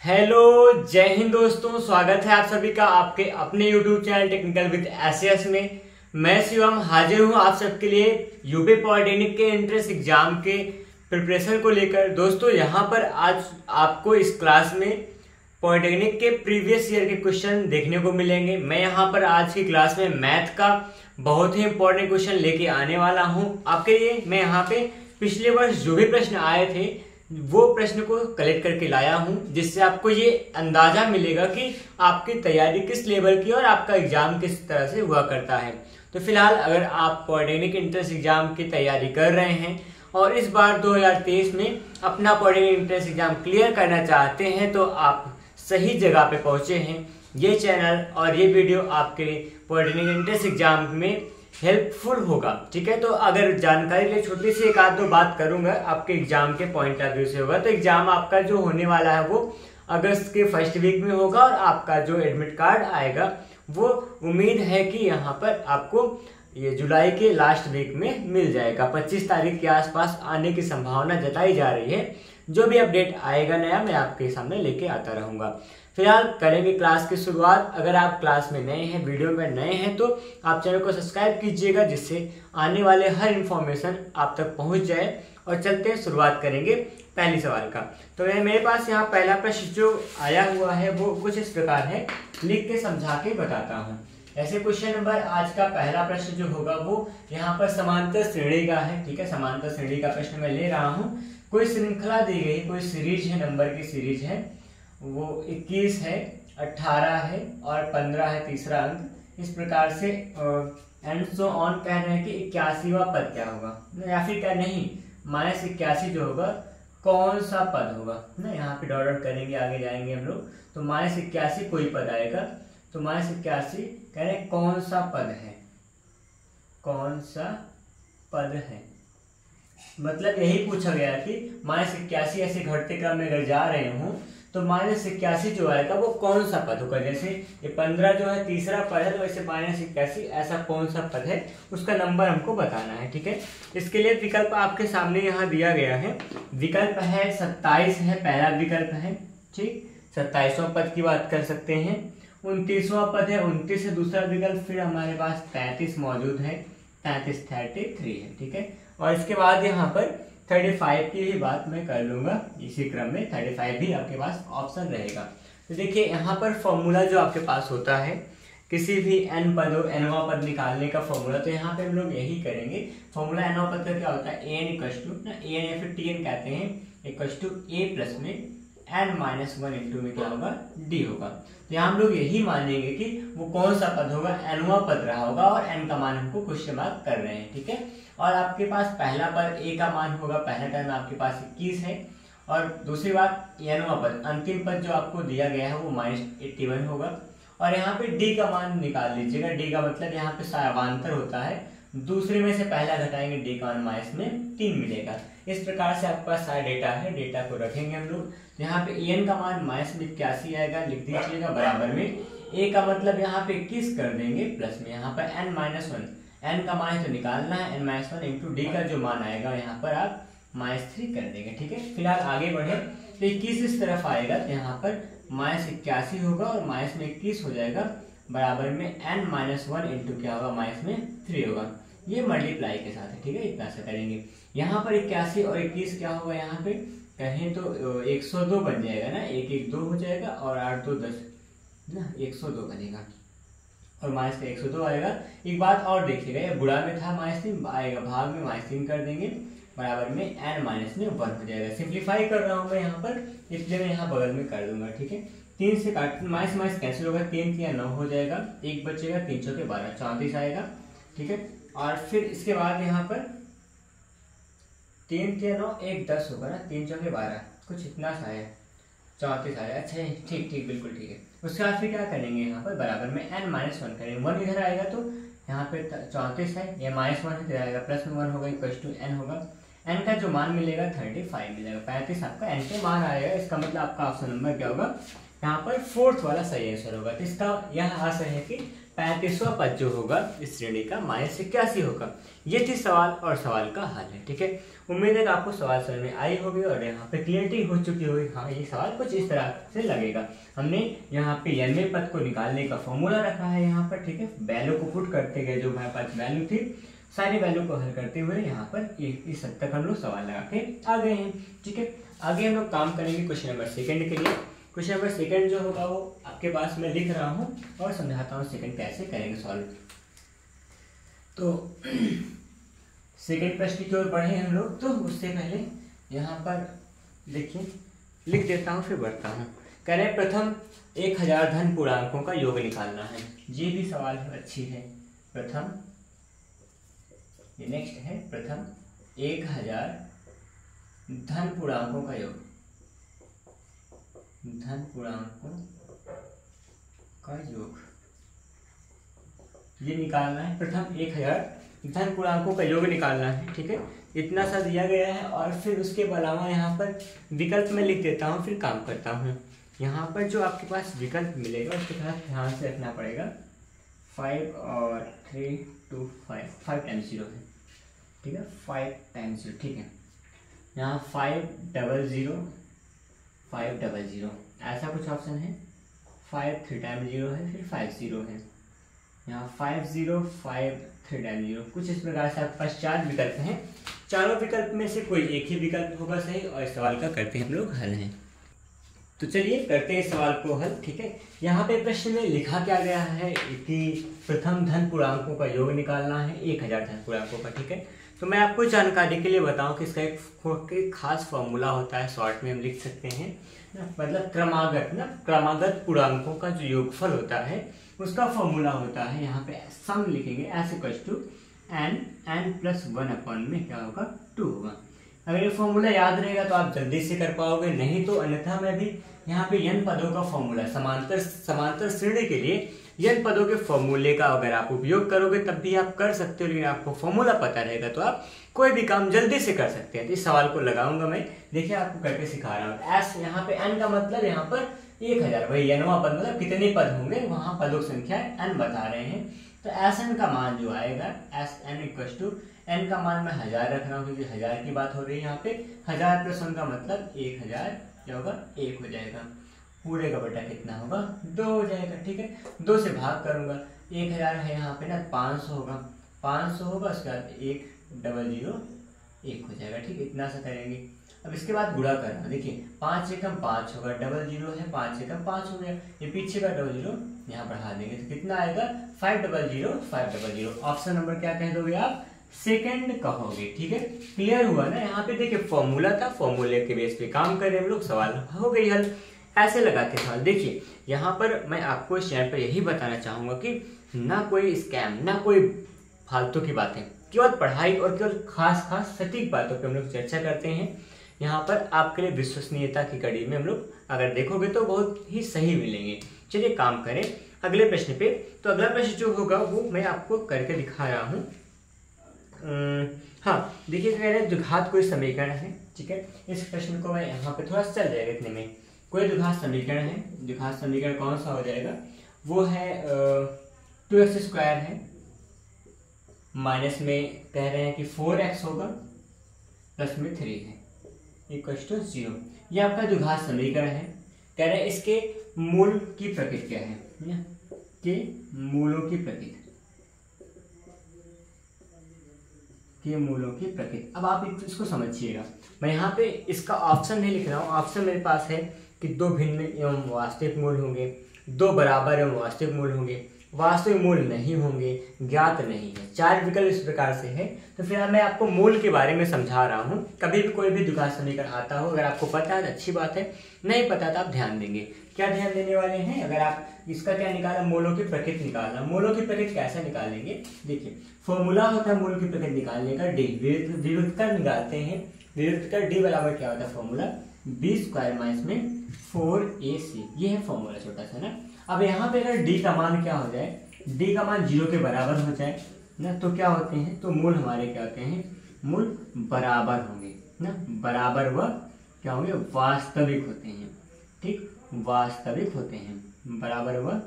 Hello, जय हिंद दोस्तों। स्वागत है आप सभी का आपके अपने YouTube channel technical with SS में। मैं शिवम हाजिर हूं आप सबके लिए यूपी पॉलिटेक्निक के एंट्रेंस एग्जाम के प्रिपरेशन को लेकर। दोस्तों यहां पर आज आपको इस क्लास में पॉलिटेक्निक के प्रीवियस ईयर के क्वेश्चन देखने को मिलेंगे। मैं यहां पर आज की क्लास में मैथ का बहुत ही इंपॉर्टेंट क्वेश्चन लेके आने वाला हूं आपके लिए। मैं यहाँ पे पिछले वर्ष जो भी प्रश्न आए थे वो प्रश्न को कलेक्ट करके लाया हूं, जिससे आपको ये अंदाजा मिलेगा कि आपकी तैयारी किस लेवल की और आपका एग्जाम किस तरह से हुआ करता है। तो फिलहाल अगर आप पॉलिटेक्निक एंट्रेंस एग्जाम की तैयारी कर रहे हैं और इस बार 2023 में अपना पॉलिटेक्निक एंट्रेंस एग्जाम क्लियर करना चाहते हैं तो आप सही जगह पे पहुंचे हैं। ये चैनल और ये वीडियो आपके पॉलिटेक्निक एंट्रेंस एग्जाम में हेल्पफुल होगा। ठीक है, तो अगर जानकारी के लिए छोटी सी एक आध दो बात करूंगा आपके एग्जाम के पॉइंट ऑफ व्यू से होगा। तो एग्जाम आपका जो होने वाला है वो अगस्त के फर्स्ट वीक में होगा और आपका जो एडमिट कार्ड आएगा वो उम्मीद है कि यहाँ पर आपको ये जुलाई के लास्ट वीक में मिल जाएगा। 25 तारीख के आसपास आने की संभावना जताई जा रही है। जो भी अपडेट आएगा नया मैं आपके सामने लेके आता रहूंगा। फिलहाल करेंगे क्लास की शुरुआत। अगर आप क्लास में नए हैं, वीडियो में नए हैं तो आप चैनल को सब्सक्राइब कीजिएगा, जिससे आने वाले हर इंफॉर्मेशन आप तक पहुंच जाए। और चलते हैं, शुरुआत करेंगे पहली सवाल का। तो मेरे पास यहाँ पहला प्रश्न जो आया हुआ है वो कुछ इस प्रकार है, लिख के समझा के बताता हूँ। ऐसे क्वेश्चन नंबर आज का पहला प्रश्न जो होगा वो यहाँ पर समांतर श्रेणी का है। ठीक है, समांतर श्रेणी का प्रश्न मैं ले रहा हूँ। कोई श्रृंखला दी गई, कोई सीरीज है, नंबर की सीरीज है, वो 21 है, 18 है और 15 है तीसरा अंक। इस प्रकार से एंड सो ऑन कह रहे हैं कि 81वां पद क्या होगा, या फिर क्या नहीं -81 जो होगा कौन सा पद होगा ना। यहाँ पे डॉट डॉट करेंगे, आगे जाएंगे हम लोग। तो -81 कोई पद आएगा, तो -81 कह रहे हैं कौन सा पद है, कौन सा पद है। मतलब यही पूछा गया कि -81 ऐसे घटते क्रम में अगर जा रहे हूं तो -81 जो आएगा वो कौन सा पद होगा। जैसे ये 15 जो है तीसरा पद है, तो वैसे -81 ऐसा कौन सा पद है उसका नंबर हमको बताना है। ठीक है, इसके लिए विकल्प आपके सामने यहाँ दिया गया है। विकल्प है 27 है, पहला विकल्प है। ठीक, 27वां पद की बात कर सकते हैं। 29वां पद है, 29 है दूसरा विकल्प। फिर हमारे पास 33 मौजूद है, 33 33 है। ठीक है, और इसके बाद यहाँ पर 35 की ही बात मैं कर लूंगा। इसी क्रम में 35 भी आपके पास ऑप्शन रहेगा। तो देखिए यहाँ पर फॉर्मूला जो आपके पास होता है किसी भी n पद हो, nवां पद निकालने का फॉर्मूला, तो यहाँ पे हम लोग यही करेंगे। फॉर्मूला nवां पद का क्या होता है, an इक्वल टू ना, an या फिर tn कहते हैं, इक्वल टू a प्लस में n-1 इंटू में क्या होगा, d होगा। तो यहाँ हम लोग यही मानेंगे कि वो कौन सा पद होगा, nवां पद रहा होगा और n का मान हमको क्वेश्चन मार्क कर रहे हैं। ठीक है, और आपके पास पहला पद a का मान होगा, पहला टर्म आपके पास 21 है। और दूसरी बात nवां पद, अंतिम पद जो आपको दिया गया है वो -81 होगा। और यहाँ पे d का मान निकाल लीजिएगा। d का मतलब यहाँ पे सावांतर होता है, दूसरे में से पहला घटाएंगे d का मान -3 मिलेगा। इस प्रकार से आपके पास सारा डेटा है, डेटा को रखेंगे हम लोग। यहाँ पे en का मान -81 आएगा, लिख दीजिएगा बराबर में a का मतलब यहाँ पे 21 कर देंगे, प्लस में यहाँ पर n-1, n का मान तो निकालना है, n-1 इंटू डी का जो मान आएगा यहाँ पर आप -3 कर देंगे। ठीक है, फिलहाल आगे बढ़े तो 21 इस तरफ आएगा, तो यहाँ पर -81 होगा और -21 हो जाएगा, बराबर में n-1 इंटू क्या होगा, -3 होगा। ये मल्टीप्लाई के साथ है। ठीक है, इतना सा करेंगे। यहाँ पर 81 और 21 क्या होगा, यहाँ पे कहें तो 102 बन जाएगा ना, 1 1 2 हो जाएगा और 8 2 10 ना, 102 बनेगा और माइनस का 102 आएगा। एक बात और देखिएगा, ये बुरा में था -3 आएगा, भाग में -3 कर देंगे, बराबर में n-1 हो जाएगा। सिंप्लीफाई कर रहा हूँ मैं यहाँ पर, इसलिए मैं यहाँ बगल में कर दूंगा। ठीक है, 3 से काट माइनस कैंसिल होगा, 3 3 9 हो जाएगा, 1 बचेगा, 3 चौके 12, 34 आएगा। ठीक है, और फिर इसके बाद यहाँ पर 3 3 9 1 10 होगा ना, 3 चौके 12, कुछ इतना सा है, 34 आएगा। अच्छा ठीक ठीक बिल्कुल ठीक है। उसके बाद फिर क्या करेंगे, यहाँ पर बराबर में n-1 करेंगे। 1 इधर आएगा तो यहाँ पे 34 है, ये -1 इधर आएगा, प्लस में 1 होगा, इक्वल टू n होगा। n का जो मान मिलेगा 35 मिलेगा। 35 आपका n के मान आएगा, इसका मतलब आपका ऑप्शन नंबर क्या होगा, यहाँ पर फोर्थ वाला सही आंसर होगा। तो इसका यह आंसर है कि 35वां पद जो होगा इस श्रेणी का -81 होगा। ये थी सवाल और सवाल का हल है। ठीक है, उम्मीद है कि आपको सवाल समझ में आई होगी और यहाँ पे क्लियरिटी हो चुकी होगी। हाँ, ये सवाल कुछ इस तरह से लगेगा। हमने यहाँ पे 90 पद को निकालने का फॉर्मूला रखा है यहाँ पर। ठीक है, वैल्यू को पुट करते गए, जो हमारे पास वैल्यू थी सारी वैल्यू को हल करते हुए यहाँ पर इस हद तक हम लोग सवाल लगा के आ गए हैं। ठीक है, आगे हम लोग काम करेंगे क्वेश्चन नंबर 2 के लिए। क्वेश्चन नंबर 2 जो होगा वो आपके पास मैं लिख रहा हूँ और समझाता हूँ 2 कैसे करेंगे सॉल्व। तो 2 प्रश्न की ओर बढ़े हम लोग। तो उससे पहले यहाँ पर देखिए लिख देता हूँ फिर बढ़ता हूँ। कह रहे प्रथम 1000 धन पूर्णांकों का योग निकालना है। ये भी सवाल अच्छी है। प्रथम, ये नेक्स्ट है, प्रथम 1000 धन पूर्णांकों का योग, धन पूर्णांकों का योग ये निकालना है। प्रथम 1000 धन पूर्णांकों का योग निकालना है। ठीक है, इतना सा दिया गया है और फिर उसके अलावा यहाँ पर विकल्प में लिख देता हूँ, फिर काम करता हूँ। यहाँ पर जो आपके पास विकल्प मिलेगा उसके साथ ध्यान से रखना पड़ेगा। 5 और 3 2 5 टाइम्स 0 है। ठीक है, 5 टाइम्स 0। ठीक है, यहाँ 500 500 ऐसा कुछ ऑप्शन है। 5 3 टाइम्स 0 है, फिर 5 0 है। यहाँ 50 5 3 टाइम्स 0, कुछ इस प्रकार से आपके पास 4 विकल्प हैं। चारों विकल्प में से कोई एक ही विकल्प होगा सही और इस सवाल का करते हैं हम लोग हल हैं। तो चलिए करते हैं इस सवाल को हल। ठीक है, यहाँ पे प्रश्न में लिखा क्या गया है कि प्रथम धन पूर्णांकों का योग निकालना है 1000 धन पूर्णांकों का। ठीक है, तो मैं आपको जानकारी के लिए बताऊं कि इसका एक खास फॉर्मूला होता है, शॉर्ट में हम लिख सकते हैं ना, मतलब क्रमागत पूर्णांकों का जो योगफल होता है उसका फॉर्मूला होता है। यहाँ पे सम लिखेंगे S equal to n plus 1 upon में क्या होगा 2 होगा। अगर ये फॉर्मूला याद रहेगा तो आप जल्दी से कर पाओगे, नहीं तो अन्यथा मैं भी यहाँ पे n पदों का फॉर्मूला समांतर श्रेणी के लिए n पदों के फॉर्मूले का अगर आप उपयोग करोगे तब भी आप कर सकते हो, लेकिन आपको फॉर्मूला पता रहेगा तो आप कोई भी काम जल्दी से कर सकते हैं। तो इस सवाल को लगाऊंगा मैं, देखिए आपको करके सिखा रहा हूँ। एस यहाँ पे n का मतलब यहाँ पर 1000, वही nवां पद मतलब कितने पद होंगे, वहां पदों की संख्या n बता रहे हैं। तो Sn का मान जो आएगा Sn इक्वल टू n का मान मैं 1000 रख रहा हूँ क्योंकि 1000 की बात हो रही है यहाँ पे। 1000 प्लस 1 का मतलब 1000 क्या होगा 1 हो जाएगा। पूरे का बटा कितना होगा 2 हो जाएगा। ठीक है, 2 से भाग करूंगा, 1000 है यहाँ पे ना 500 होगा, 500 होगा उसके बाद 100 1 हो जाएगा। ठीक है, इतना सा करेंगे। अब इसके बाद गुणा करना, देखिए 5 से कम 5 होगा, 00 है 5 से कम 5 हो गया, ये पीछे का 00 यहाँ बढ़ा देंगे तो कितना आएगा 500 ऑप्शन नंबर क्या कह दोगे आप, सेकंड कहोगे। ठीक है, क्लियर हुआ ना। यहाँ पे देखिए फॉर्मूला था, फॉर्मूले के बेस पे काम करें हम लोग, सवाल हो गई हल। ऐसे लगा के सवाल देखिए, यहाँ पर मैं आपको इस चैनल पर यही बताना चाहूंगा कि ना कोई स्कैम ना कोई फालतू की बातें, केवल पढ़ाई और केवल खास सटीक बातों पे हम लोग चर्चा करते हैं। यहाँ पर आपके लिए विश्वसनीयता की कड़ी में हम लोग अगर देखोगे तो बहुत ही सही मिलेंगे। चलिए काम करें अगले प्रश्न पे। तो अगला प्रश्न जो होगा वो मैं आपको करके दिखा रहा हूँ। हाँ देखिए, कह रहे हैं द्विघात कोई समीकरण है। ठीक है, इस प्रश्न को मैं यहाँ पे थोड़ा चल जाएगा इतने में। कोई द्विघात समीकरण है, द्विघात समीकरण कौन सा हो जाएगा, वो है 2x² है, माइनस में कह रहे हैं कि 4x होगा, प्लस में 3 है, इक्वल टू 0। ये आपका द्विघात समीकरण है। कह रहे हैं इसके मूल की प्रकृति क्या है, के मूलों की प्रकृति, के मूलों की प्रकृति। अब आप इसको समझिएगा, मैं यहाँ पे इसका ऑप्शन नहीं लिख रहा हूँ। ऑप्शन मेरे पास है कि 2 भिन्न एवं वास्तविक मूल होंगे, 2 बराबर एवं वास्तविक मूल होंगे, वास्तविक मूल नहीं होंगे, ज्ञात नहीं है। 4 विकल्प इस प्रकार से है। तो फिर मैं आपको मूल के बारे में समझा रहा हूँ। कभी भी कोई भी द्विघात समीकरण आता हो, अगर आपको पता है तो अच्छी बात है, नहीं पता तो आप ध्यान देंगे। क्या ध्यान देने वाले हैं, अगर आप इसका क्या निकाला, मूलों की प्रकृति निकालना। मूलों की प्रकृति कैसे निकालेंगे, देखिए फॉर्मूला होता है मूल की प्रकृति निकालने का डी, विविधता निकालते हैं। विविधता डी बराबर क्या होता है फॉर्मूला, b² माइनस में 4ac, ये है फॉर्मूला छोटा सा ना। अब यहाँ पे अगर d का मान क्या हो जाए, d का मान 0 के बराबर हो जाए ना, तो क्या होते हैं, तो मूल हमारे क्या होते हैं, मूल बराबर होंगे ना, बराबर व क्या होंगे, वास्तविक होते हैं। ठीक, वास्तविक होते हैं, बराबर व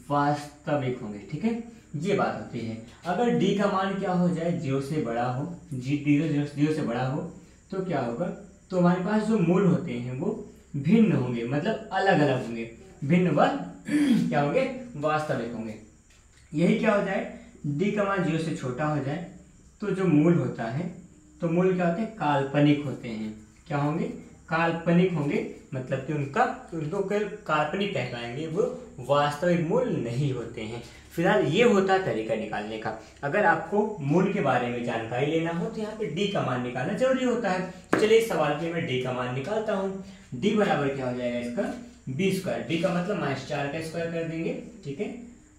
वास्तविक होंगे। ठीक है, ये बात होती है। अगर डी का मान क्या हो जाए, 0 से बड़ा हो, जीरो से बड़ा हो, तो क्या होगा, तो हमारे पास जो मूल होते हैं वो भिन्न होंगे, मतलब अलग अलग होंगे, भिन्न व क्या होंगे, वास्तविक होंगे। यही क्या हो जाए, डी का मान 0 से छोटा हो जाए तो जो मूल होता है, तो मूल क्या होते हैं, काल्पनिक होते हैं। क्या होंगे, काल्पनिक होंगे, मतलब कि उनको केवल काल्पनिक कह पाएंगे, वो वास्तविक मूल नहीं होते हैं। फिलहाल ये होता है तरीका निकालने का। अगर आपको मूल के बारे में जानकारी लेना हो तो यहाँ पे डी का मान निकालना जरूरी होता है। तो चलिए इस सवाल के मैं डी का मान निकालता हूँ। डी बराबर क्या हो जाएगा इसका, बी स्क्वायर। डी का मतलब -4 का स्क्वायर कर देंगे, ठीक है,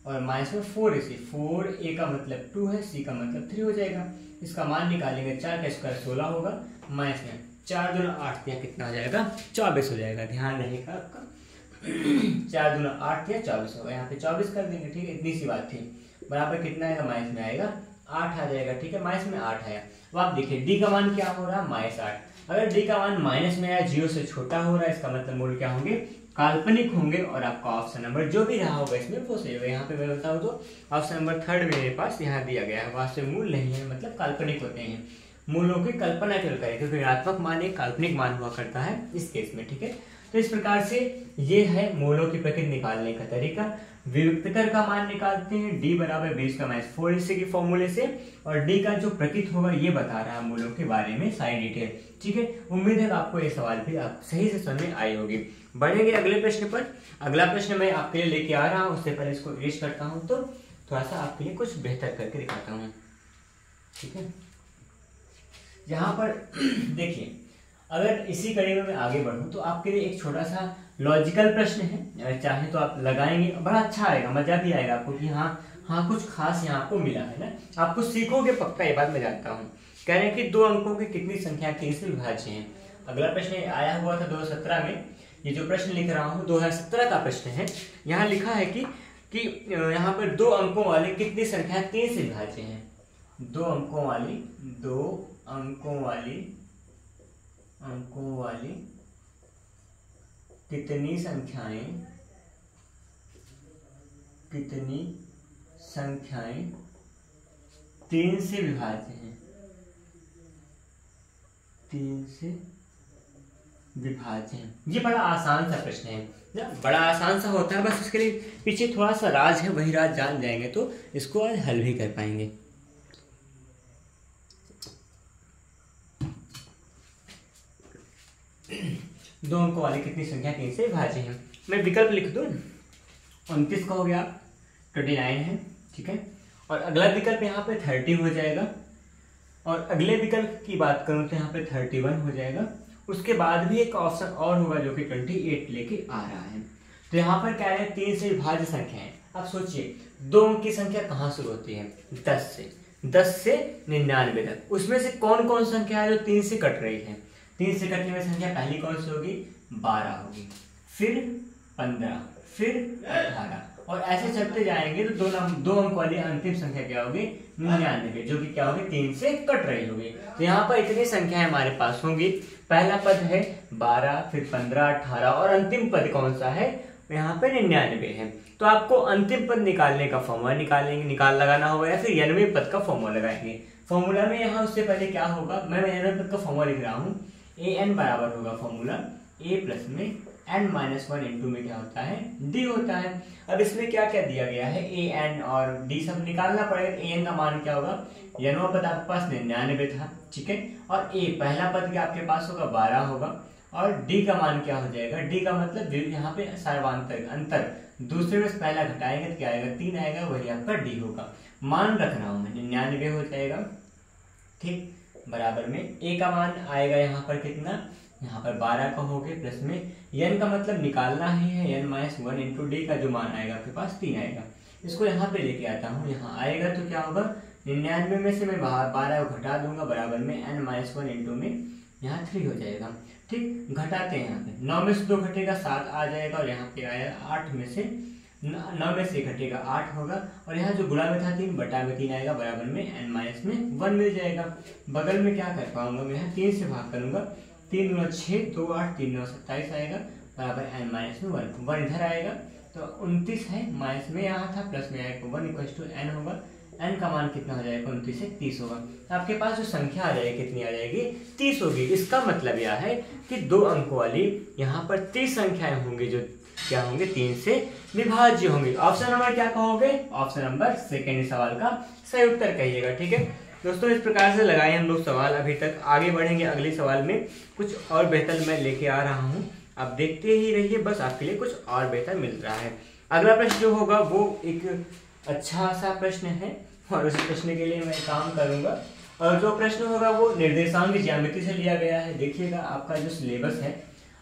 और माइनस में 4 AC, 4 A का मतलब 2 है, C का मतलब 3 हो जाएगा। इसका मान निकालेंगे, 4 का स्क्वायर 16 होगा, माइनस में 4 दूना 8 या कितना हो जाएगा, 24 हो जाएगा। ध्यान रहेगा आपका 4 दूना 8 या 24 होगा, यहाँ पे 24 कर देंगे। ठीक है, इतनी सी बात थी। बराबर कितना आएगा, माइनस में आएगा 8 आ जाएगा। ठीक है, माइनस में 8 आया। अब आप देखिए डी का मान क्या हो रहा है, -8। अगर डी का मान माइनस में आया, 0 से छोटा हो रहा है, इसका मतलब मूल क्या होंगे, काल्पनिक होंगे। और आपका ऑप्शन नंबर जो भी रहा होगा इसमें वो सही होगा। यहाँ पे मैं बताऊँ तो ऑप्शन नंबर 3 मेरे पास यहाँ दिया गया है, वास्तविक मूल नहीं है, मतलब काल्पनिक होते हैं। मूलों की कल्पना केवल करें, क्योंकि ऋणात्मक मान एक काल्पनिक मान हुआ करता है इस केस में। ठीक है, तो इस प्रकार से ये है मूलों की प्रकृति निकालने का तरीका। विविक्तकर का मान निकालते हैं, डी बराबर 20 का -4 AC के फॉर्मूले से, और डी का जो प्रकृत होगा ये बता रहा है मूलों के बारे में सारी डिटेल। ठीक है, उम्मीद है आपको ये सवाल भी आप सही से समझ में आई होगी। बढ़ेंगे अगले प्रश्न पर। अगला प्रश्न मैं आपके लिए लेके आ रहा हूँ, उससे पहले इसको इरेज करता हूँ, तो थोड़ा सा आपके लिए कुछ बेहतर करके दिखाता हूँ। ठीक है, यहाँ पर देखिए, अगर इसी कड़ी में मैं आगे बढ़ूं तो आपके लिए एक छोटा सा लॉजिकल प्रश्न है, अगर चाहे तो आप लगाएंगे, बड़ा अच्छा आएगा, मजा भी आएगा आपको कि हाँ कुछ खास यहाँ आपको मिला है ना, आपको सीखोगे पक्का, ये बात मैं जानता हूँ। कह रहे हैं कि 2 अंकों की कितनी संख्या 3 से विभाज्य है। अगला प्रश्न आया हुआ था 2017 में, ये जो प्रश्न लिख रहा हूँ 2017 का प्रश्न है। यहाँ लिखा है कि यहाँ पर 2 अंकों वाली कितनी संख्या 3 से विभाज्य है। 2 अंकों वाली कितनी संख्याएं 3 से विभाज्य हैं, 3 से विभाज्य हैं। ये बड़ा आसान सा प्रश्न है, बड़ा आसान सा होता है, बस इसके लिए पीछे थोड़ा सा राज है, वही राज जान जाएंगे तो इसको आज हल भी कर पाएंगे। दो अंकों वाली कितनी संख्या 3 से विभाज्य है। मैं विकल्प लिख दूं, 29 का हो गया, 29 है। ठीक है, और अगला विकल्प यहाँ पे 30 हो जाएगा, और अगले विकल्प की बात करूं तो यहाँ पे 31 हो जाएगा। उसके बाद भी एक ऑप्शन और होगा जो कि 28 लेके आ रहा है। तो यहाँ पर क्या है, 3 से विभाज्य संख्या है। अब सोचिए 2 अंक की संख्या कहाँ शुरू होती है, 10 से 99 तक। उसमें से कौन कौन संख्या है जो 3 से कट रही है। 3 से कटने में संख्या पहली कौन सी होगी, 12 होगी, फिर 15, फिर 18, और ऐसे चलते जाएंगे तो दो अंक वाली अंतिम संख्या क्या होगी, 99, जो कि क्या होगी 3 से कट रही होगी। तो यहाँ पर इतनी संख्या हमारे पास होंगी। पहला पद है 12, फिर 15, 18, और अंतिम पद कौन सा है, यहाँ पे 99 है। तो आपको अंतिम पद निकालने का फॉर्मूला लगाना होगा, या फिर 99 पद का फॉर्मूला लगाएंगे। फॉर्मूला में यहाँ उससे पहले क्या होगा, मैं 99 पद का फॉर्मूला लिख रहा हूँ। an बराबर होगा फॉर्मूला a प्लस में n-1 इंटू में क्या होता है, d होता है। अब इसमें क्या क्या दिया गया है, a n और d सब निकालना पड़ेगा। an का मान क्या होगा, नवा पद आपके पास 99 था, ठीक है, और a पहला पद क्या आपके पास होगा 12 होगा, और d का मान क्या हो जाएगा, d का मतलब यहाँ पे सर्वांतर अंतर, दूसरे में पहला घटाएंगे तो क्या आएगा, 3 आएगा, वही आपका d होगा। मान रख रहा हूं मैं, 99 हो जाएगा, ठीक, बराबर में a का मान आएगा यहाँ पर कितना, यहाँ पर 12 का हो गया, प्लस में n का मतलब निकालना ही है, n-1 इंटू d का जो मान आएगा आपके पास 3 आएगा। इसको यहाँ पे लेके आता हूँ, यहाँ आएगा तो क्या होगा, 99 में से मैं 12 को घटा दूंगा, बराबर में n-1 इंटू में यहाँ 3 हो जाएगा। ठीक, घटाते हैं, यहाँ पे 9 में से 2 घटेगा 7 आ जाएगा, और यहाँ पे आया 8 में से 9 में से घटेगा 8 होगा, और यहाँ जो गुणा में था 3 बटा में 3 आएगा, बराबर में n-1 मिल जाएगा। बगल में क्या कर पाऊंगा मैं, यहाँ 3 से भाग करूंगा, 3 × 6 2 8 3 9 27 आएगा, बराबर n माइनस में 1, 1 इधर आएगा तो 29 है, माइनस में यहाँ था, प्लस में आएगा 1 इक्वल टू n होगा। n का मान कितना हो जाएगा, 29 से 30 होगा। तो आपके पास जो संख्या आ जाएगी कितनी आ जाएगी, 30 होगी। इसका मतलब यह है कि 2 अंकों वाली यहाँ पर 30 संख्याएं होंगी जो क्या होंगे, 3 से विभाज्य होंगे। ऑप्शन नंबर क्या कहोगे, ऑप्शन नंबर सेकेंड सवाल का सही उत्तर कहिएगा। ठीक है दोस्तों, इस प्रकार से लगाए हम लोग सवाल अभी तक। आगे बढ़ेंगे अगले सवाल में, कुछ और बेहतर मैं लेके आ रहा हूँ, आप देखते ही रहिए, बस आपके लिए कुछ और बेहतर मिल रहा है। अगला प्रश्न जो होगा वो एक अच्छा सा प्रश्न है और उस प्रश्न के लिए मैं काम करूंगा। और जो प्रश्न होगा वो निर्देशांक ज्यामिति से लिया गया है। देखिएगा आपका जो सिलेबस है,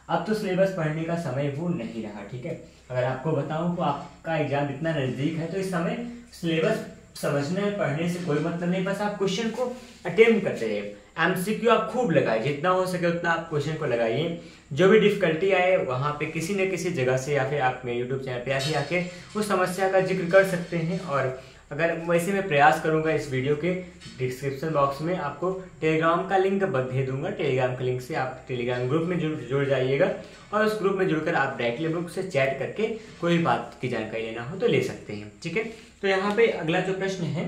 अब तो सिलेबस पढ़ने का समय वो नहीं रहा। ठीक है, अगर आपको बताऊं तो आपका एग्जाम इतना नजदीक है तो इस समय सिलेबस समझने पढ़ने से कोई मतलब नहीं, बस आप क्वेश्चन को अटेम्प्ट करते रहिए। एमसीक्यू आप खूब लगाइए, जितना हो सके उतना आप क्वेश्चन को लगाइए। जो भी डिफिकल्टी आए वहाँ पे किसी न किसी जगह से या फिर आप मेरे यूट्यूब चैनल पे आके आके उस समस्या का जिक्र कर सकते हैं। और अगर वैसे मैं प्रयास करूंगा इस वीडियो के डिस्क्रिप्शन बॉक्स में आपको टेलीग्राम का लिंक भेज दूंगा। टेलीग्राम के लिंक से आप टेलीग्राम ग्रुप में जुड़ जाइएगा और उस ग्रुप में जुड़कर आप डायरेक्टली ग्रुप से चैट करके कोई बात की जानकारी लेना हो तो ले सकते हैं। ठीक है, तो यहाँ पे अगला जो प्रश्न है,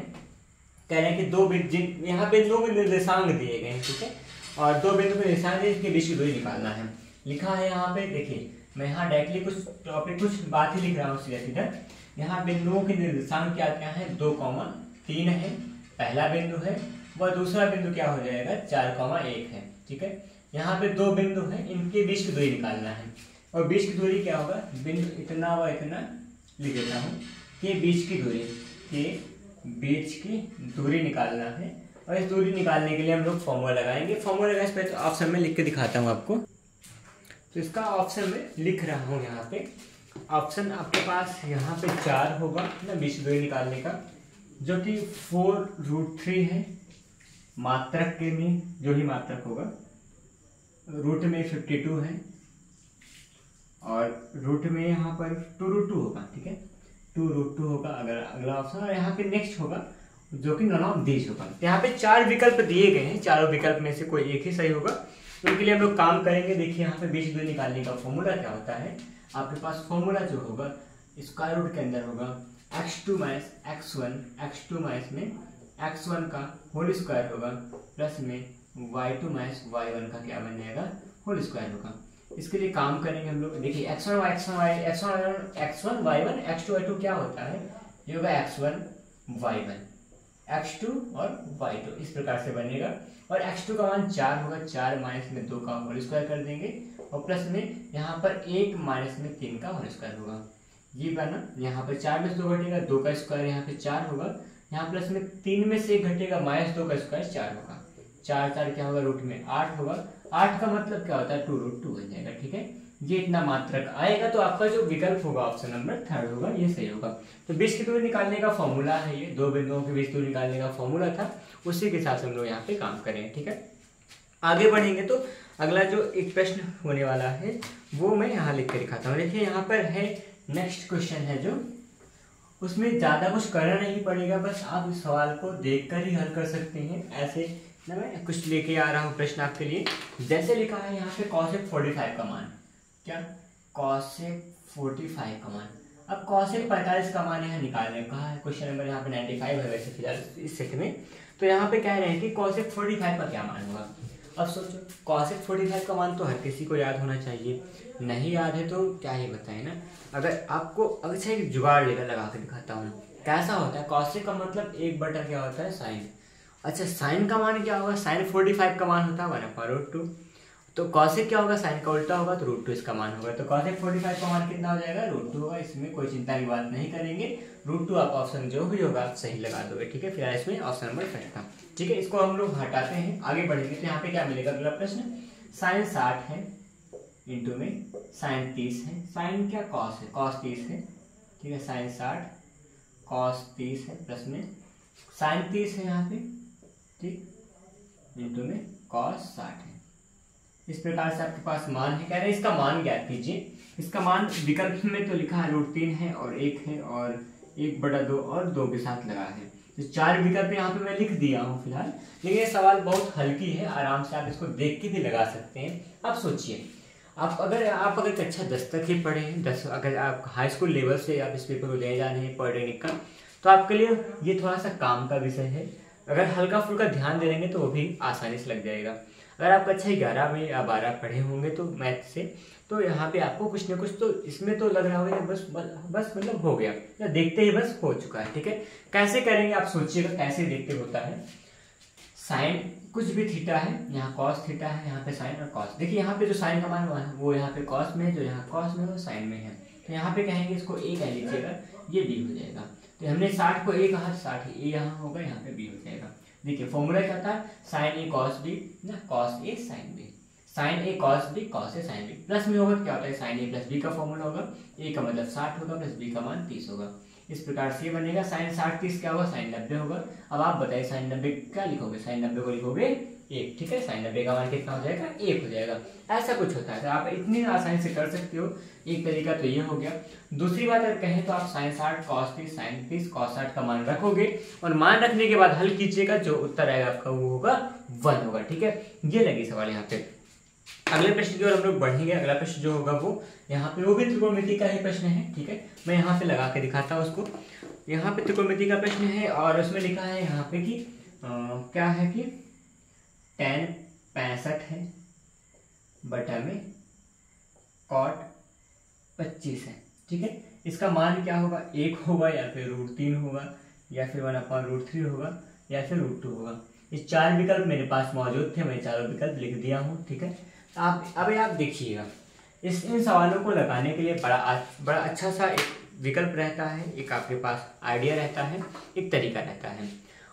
कह रहे हैं कि यहाँ पे 2 निर्देशांक दिए गए हैं। ठीक है, और 2 बिंदु के निर्देशांक इसके बीच की दूरी निकालना है। लिखा है यहाँ पे, देखिए मैं यहाँ डायरेक्टली कुछ टॉपिक कुछ बात ही लिख रहा हूँ सीधा। यहाँ बिंदुओं के निर्देशांक क्या क्या है, 2,3 है पहला बिंदु है, वह दूसरा बिंदु क्या हो जाएगा 4,1 है। ठीक है, यहाँ पे 2 बिंदु है, इनके बीच की दूरी निकालना है। और बीच की दूरी क्या होगा, बिंदु इतना व इतना लिख देता हूँ कि बीच की दूरी निकालना है। और इस दूरी निकालने के लिए हम लोग फॉर्मूला लगाएंगे। फॉर्मूला लगाए पहले तो ऑप्शन में लिख के दिखाता हूँ आपको। तो इसका ऑप्शन में लिख रहा हूँ यहाँ पे। ऑप्शन आपके पास यहाँ पे 4 होगा ना बीच की दूरी निकालने का, जो कि 4√3 है। मात्रक के में जो ही मात्रक होगा, रूट में 52 है और रूट में यहाँ पर 2√2 होगा। ठीक है, 2√2 होगा अगर अगला ऑप्शन। और यहाँ पे नेक्स्ट होगा जो कि नॉन ऑफ दीज होगा। यहाँ पे 4 विकल्प दिए गए हैं, चारों विकल्प में से कोई एक ही सही होगा। उनके लिए हम लोग काम करेंगे। देखिए यहाँ पे बीच दूरी निकालने का फॉर्मूला क्या होता है, आपके पास फॉर्मूला जो होगा स्क्वायर रूट के अंदर होगा x2 minus x1, x2 minus में x1 का होल स्क्वायर होगा, प्लस में y2 माइनस y1 का क्या बन जाएगा, होल स्क्वायर होगा। इसके लिए काम करेंगे हम लोग। देखिए x1 y1 x2 y2 क्या होता है, ये होगा x1 y1 x2 और y2, इस प्रकार से बनेगा। और x2 का मान 4 होगा, 4 माइनस में 2 का होल स्क्वायर कर देंगे और प्लस में यहाँ पर 1 माइनस में 3 का होल स्क्वायर होगा। ये बना, यहाँ पर 4 में से 2 घटेगा, 2 का स्क्वायर यहाँ पे 4 होगा, यहाँ प्लस में 3 में से 1 घटेगा, माइनस 2 का स्क्वायर 4 होगा। 4 क्या होगा, रूट में 8 होगा। 8 का मतलब क्या होता है, 2√2 बन जाएगा। ठीक है, ये इतना मात्रक आएगा तो आपका जो विकल्प होगा ऑप्शन नंबर 3 होगा, ये सही होगा। तो बीच की दूरी निकालने का फॉर्मूला है ये, 2 बिंदुओं के बीच दूरी निकालने का फॉर्मूला था, उसी के हिसाब से हम लोग यहाँ पे काम करेंगे। ठीक है, आगे बढ़ेंगे तो अगला जो एक प्रश्न होने वाला है वो मैं यहाँ लिख के दिखाता हूँ। देखिए यहाँ पर है नेक्स्ट क्वेश्चन है, जो उसमें ज़्यादा कुछ करना नहीं पड़ेगा, बस आप इस सवाल को देखकर ही हल कर सकते हैं। ऐसे ना मैं कुछ लेके आ रहा हूँ प्रश्न आपके लिए। जैसे लिखा है यहाँ पे cosec 45 का मान, क्या cosec 45 का मान। अब cosec 45 का मान यहाँ निकालने का है, क्वेश्चन नंबर यहाँ पे 95 है वैसे फिलहाल इस सेट में। तो यहाँ पे कह रहे हैं कि cosec 45 का क्या मान होगा। अब सोचो cosec 45 का मान तो हर किसी को याद होना चाहिए, नहीं याद है तो क्या ही बताएं ना। अगर आपको अच्छा एक जुगाड़ लेकर लगा के दिखाता हूँ, कैसा होता है। cosec का मतलब 1/, क्या होता है, साइन। अच्छा साइन का मान क्या होगा, साइन 45 का मान होता है 1/√2। तो cosec क्या होगा, साइन का उल्टा होगा तो √2 इसका मान होगा। तो cosec 45 का मान कितना हो जाएगा, √2 होगा। इसमें कोई चिंता की बात नहीं करेंगे, √2 आप ऑप्शन जो भी होगा आप सही लगा दोगे। ठीक है, फिर इसमें ऑप्शन नंबर फर्स्ट था। ठीक है, इसको हम लोग हटाते हैं, आगे बढ़ेंगे। तो यहाँ पे क्या मिलेगा, अगला प्रश्न साइन 60 है इंटू में साइन 30 है। साइन क्या, कॉस है, कॉस 30 है। ठीक है, साइन 60 कॉस 30 है, प्लस में साइन 30 है यहाँ पे, ठीक, इंटू में कॉस 60 है। इस प्रकार से आपके पास मान है, कह रहे हैं इसका मान ज्ञात कीजिए। इसका मान विकल्प में तो लिखा है √3 है और 1 है और 1/2 और 2 के साथ लगा है। तो 4 विकल्प यहाँ पे मैं लिख दिया हूँ फिलहाल, लेकिन ये सवाल बहुत हल्की है, आराम से आप इसको देख के भी लगा सकते हैं। अब सोचिए, आप अगर कक्षा 10 तक ही पढ़े हैं, 10 अगर आप हाई स्कूल लेवल से आप इस पेपर को ले जा रहे हैं पॉलिटेक्निक का, तो आपके लिए ये थोड़ा सा काम का विषय है। अगर हल्का फुल्का ध्यान दे देंगे तो वो भी आसानी से लग जाएगा। अगर आप कक्षा 11 में या 12 पढ़े होंगे तो मैथ से, तो यहाँ पे आपको कुछ ना कुछ तो इसमें तो लग रहा होगा बस मतलब हो गया, या देखते ही बस हो चुका है। ठीक है, कैसे करेंगे आप सोचिएगा, कैसे देखते होता है। साइन कुछ भी थीटा है, यहाँ कॉस थीटा है, यहाँ पे साइन और कॉस। देखिए यहाँ पे जो साइन का मान वो यहाँ पे कॉस में है, जो यहाँ कॉस में है वो साइन में है। तो यहाँ पे कहेंगे इसको ए कह लीजिएगा, ये बी हो जाएगा। तो हमने 60 को ए कहा, 60 ए यहाँ होगा, यहाँ पे बी हो जाएगा। देखिए फॉर्मूला क्या था, साइन ए कॉस बी ना, cos A sine B, sign A cos B cos A sine B. Plus में होगा क्या होता है, साइन ए प्लस बी का फॉर्मूला होगा, ए का मतलब 60 होगा प्लस बी का मान 30 होगा। इस प्रकार से ये बनेगा। साइन 60 30 क्या होगा, साइन 90 होगा। अब आप बताइए साइन 90 क्या लिखोगे, साइन 90 को लिखोगे 1। ठीक है, साइन 90 का मान कितना हो जाएगा, 1 हो जाएगा। ऐसा कुछ होता है, आप इतनी आसानी से कर सकते हो। एक तरीका तो ये हो गया। दूसरी बात अगर कहें तो आप साइन 60 कॉस 30 साइन 30 कॉस 60 का मान रखोगे और मान रखने के बाद हल कीजिएगा, जो उत्तर आएगा आपका वो होगा 1 होगा। ठीक है, ये लगी सवाल यहाँ पे। अगले प्रश्न की ओर हम लोग बढ़ेंगे। अगला प्रश्न जो होगा वो यहाँ पे वो भी त्रिकोणमिति का ही प्रश्न है। ठीक है, मैं यहाँ पे लगा के दिखाता हूँ उसको। यहाँ पे त्रिकोणमिति का प्रश्न है और उसमें लिखा है यहाँ पे कि क्या है कि tan 65 है बटा में cot 25 है। ठीक है, इसका मान क्या होगा, 1 होगा या फिर √3 होगा या फिर 1/√3 होगा या फिर √2 होगा। ये 4 विकल्प मेरे पास मौजूद थे, मैं चारों विकल्प लिख दिया हूँ। ठीक है, आप देखिएगा, इन सवालों को लगाने के लिए बड़ा अच्छा सा एक विकल्प रहता है, एक आपके पास आइडिया रहता है, एक तरीका रहता है।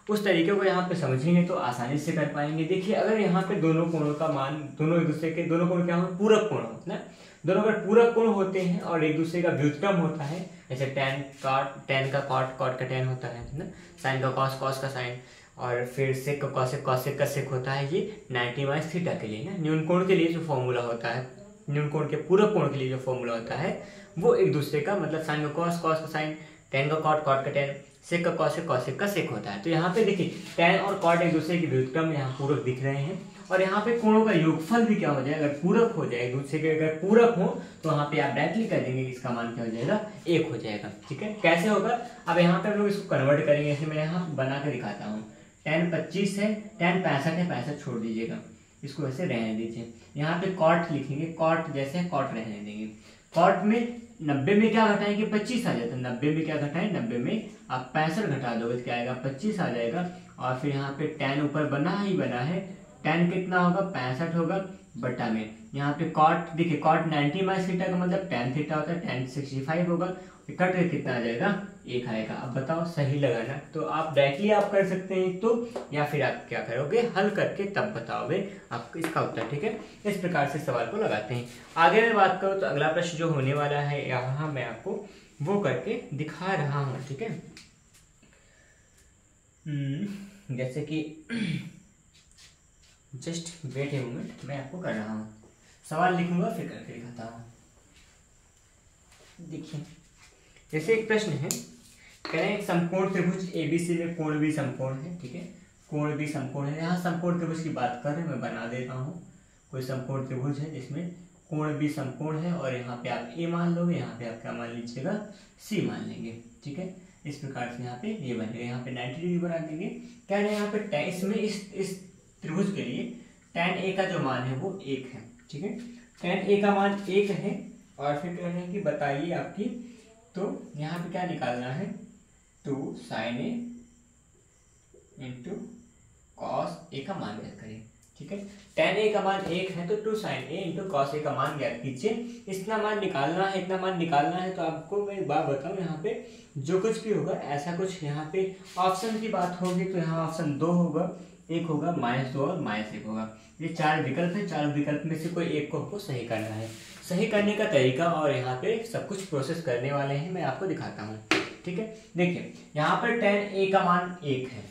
उस तरीके को यहाँ पे समझेंगे तो आसानी से कर पाएंगे। देखिए अगर यहाँ पे दोनों कोणों का मान, दोनों एक दूसरे के, दोनों कोण क्या हो, पूरक कोण होते हैं। दोनों अगर पूरक कोण होते हैं और एक दूसरे का व्युत्क्रम होता है, जैसे tan का cot का tan होता है ना, साइन का cos का साइन, और फिर sec का cosec का sec होता है। ये 90 - θ के लिए ना, न्यून कोण के लिए जो फॉर्मूला होता है, न्यून कोण के पूरक कोण के लिए जो फॉर्मूला होता है वो एक दूसरे का, मतलब साइन का cos का साइन, tan का cot का tan, sec का cosec का sec होता है। तो यहाँ पे देखिए tan और cot एक दूसरे के व्युत्क्रम यहाँ पूरक दिख रहे हैं, और यहाँ पे कोणों का योगफल भी क्या हो जाएगा, अगर पूरक हो जाए, एक दूसरे के अगर पूरक हो तो वहाँ पे आप डायरेक्टली कर देंगे कि इसका मान क्या हो जाएगा, 1 हो जाएगा। ठीक है, कैसे होगा, अब यहाँ पे हम लोग इसको कन्वर्ट करेंगे। ऐसे मैं यहाँ बना के दिखाता हूँ। tan 25 है, tan 65 है, 65 छोड़ दीजिएगा, इसको ऐसे रहने दीजिए। यहाँ पे cot लिखेंगे, cot जैसे cot रहने देंगे। cot में 90 में क्या घटाएंगे, 25 आ जाता है। 90 में क्या घटाएं, 90 में आप 65 घटा दोगे तो क्या आएगा, 25 आ जाएगा। और फिर यहाँ पे tan ऊपर बना ही बना है, tan कितना होगा, 65 होगा बटा में यहाँ पे cot, देखिए cot 90 - θ का मतलब tan थीटा होता है, tan 65 होगा, कट के कितना आ जाएगा, 1 आएगा। अब बताओ सही लगाना, तो आप डायरेक्टली आप कर सकते हैं तो, या फिर आप क्या करोगे, हल करके तब बताओगे आपको इसका उत्तर। ठीक है, इस प्रकार से सवाल को लगाते हैं। आगे मैं बात करूँ तो अगला प्रश्न जो होने वाला है यहाँ मैं आपको वो करके दिखा रहा हूँ। ठीक है, जैसे कि जस्ट वेट ए मोमेंट, मैं आपको कर रहा हूँ, सवाल लिखूंगा फिर करके दिखाता हूँ। देखिए जैसे एक प्रश्न है, कह रहे हैं एक समकोण त्रिभुज ABC में कोण भी समकोण है। ठीक है, कोण भी समकोण है। यहाँ समकोण त्रिभुज की बात कर रहे हैं, मैं बना देता हूँ। कोई समकोण त्रिभुज है जिसमें कोण भी समकोण है, और यहाँ पे आप A मान लोगे, यहाँ पे आप क्या मान लीजिएगा, C मान लेंगे। ठीक है, इस प्रकार से यहाँ पे ये बनेगा, यहाँ पे 90 डिग्री बना देंगे। कह रहे हैं यहाँ पे इसमें इस त्रिभुज के लिए tan A का जो मान है वो 1 है। ठीक है, tan A का मान 1 है, और फिर कह रहे हैं कि बताइए आपकी, तो यहाँ पे क्या निकालना है, 2 sin A into cos A का मान ज्ञात करें। ठीक है, tan A का मान 1 है तो 2 sin A into cos A का मान ज्ञात कीजिए। इतना मान निकालना है, इतना मान निकालना है। तो आपको मैं एक बात बताऊं, यहाँ पे जो कुछ भी होगा ऐसा कुछ, यहाँ पे ऑप्शन की बात होगी तो यहाँ ऑप्शन 2 होगा, 1 होगा, -2 और -1 होगा। ये 4 विकल्प है, 4 विकल्प में से कोई एक को आपको सही करना है। सही करने का तरीका और यहाँ पे सब कुछ प्रोसेस करने वाले हैं, मैं आपको दिखाता हूँ। ठीक है, देखिए यहाँ पर tan A का मान 1 है।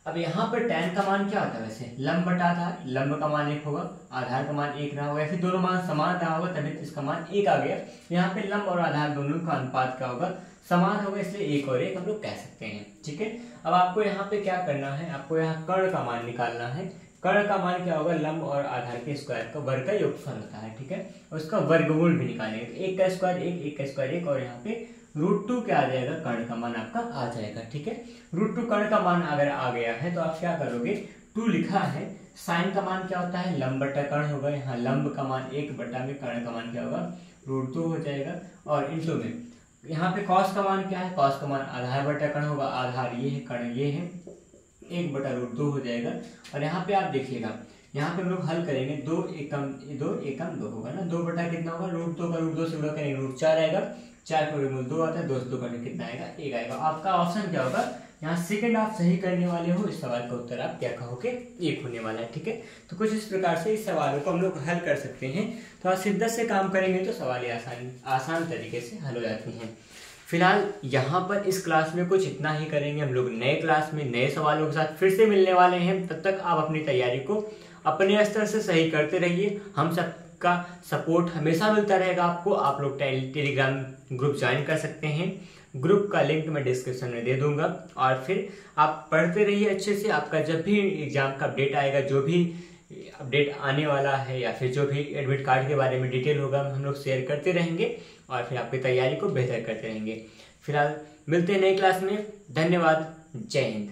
अब यहाँ पर tan का मान क्या होता है, वैसे लंब बटा आधार, लंब का मान 1 होगा, आधार का मान 1 रहा होगा, फिर दोनों मान समान रहा होगा तभी तो इसका मान 1 आ गया। यहाँ पे लंब और आधार दोनों का अनुपात क्या होगा, समान होगा, इसलिए 1 और 1 हम लोग कह सकते हैं। ठीक है, अब आपको यहाँ पे क्या करना है, आपको यहाँ कर्ण का मान निकालना है। कर्ण का मान क्या होगा, लंब और आधार के स्क्वायर का वर्ग का योगफल होता है, ठीक है। उसका वर्गमूल भी निकालेंगे, तो 1 का स्क्वायर 1, 1 का स्क्वायर 1, और यहाँ पे √2 क्या आ जाएगा, कर्ण का मान आपका आ जाएगा, ठीक है। √2 कर्ण का मान अगर आ गया है तो आप क्या करोगे, 2 लिखा है, साइन का मान क्या होता है, लंब बटा कर्ण होगा, यहाँ लंब का मान 1 बटा में कर्ण का मान क्या होगा, √2 हो जाएगा, और इंटू में यहाँ पे कॉस का मान क्या है, कॉस का मान आधार बटा कर्ण होगा, आधार ये है, कर्ण ये है, 1 बटा √2 हो जाएगा। और यहाँ पे आप देखिएगा, यहाँ पे हम लोग हल करेंगे, 2 एकम 2 होगा ना, 2 बटा कितना होगा, √2 का √2 से गुणा करेंगे, √4 आएगा, 4 का वर्गमूल 2 आता है, 2 से 2 करने कितना आएगा, 1 आएगा। आपका ऑप्शन क्या होगा, यहाँ सेकंड आप सही करने वाले हो, इस सवाल का उत्तर आप क्या कहोगे, 1 होने वाला है, ठीक है। तो कुछ इस प्रकार से इस सवालों को हम लोग हल कर सकते हैं। तो आज शिद्दत से काम करेंगे तो सवाल आसान तरीके से हल हो जाती हैं। फिलहाल यहाँ पर इस क्लास में कुछ इतना ही करेंगे, हम लोग नए क्लास में नए सवालों के साथ फिर से मिलने वाले हैं। तब तक आप अपनी तैयारी को अपने स्तर से सही करते रहिए, हम सबका सपोर्ट हमेशा मिलता रहेगा आपको। आप लोग टेलीग्राम ग्रुप ज्वाइन कर सकते हैं, ग्रुप का लिंक मैं डिस्क्रिप्शन में दे दूंगा। और फिर आप पढ़ते रहिए अच्छे से, आपका जब भी एग्जाम का अपडेट आएगा, जो भी अपडेट आने वाला है या फिर जो भी एडमिट कार्ड के बारे में डिटेल होगा, हम लोग शेयर करते रहेंगे और फिर आपकी तैयारी को बेहतर करते रहेंगे। फिलहाल मिलते हैं नई क्लास में, धन्यवाद, जय हिंद।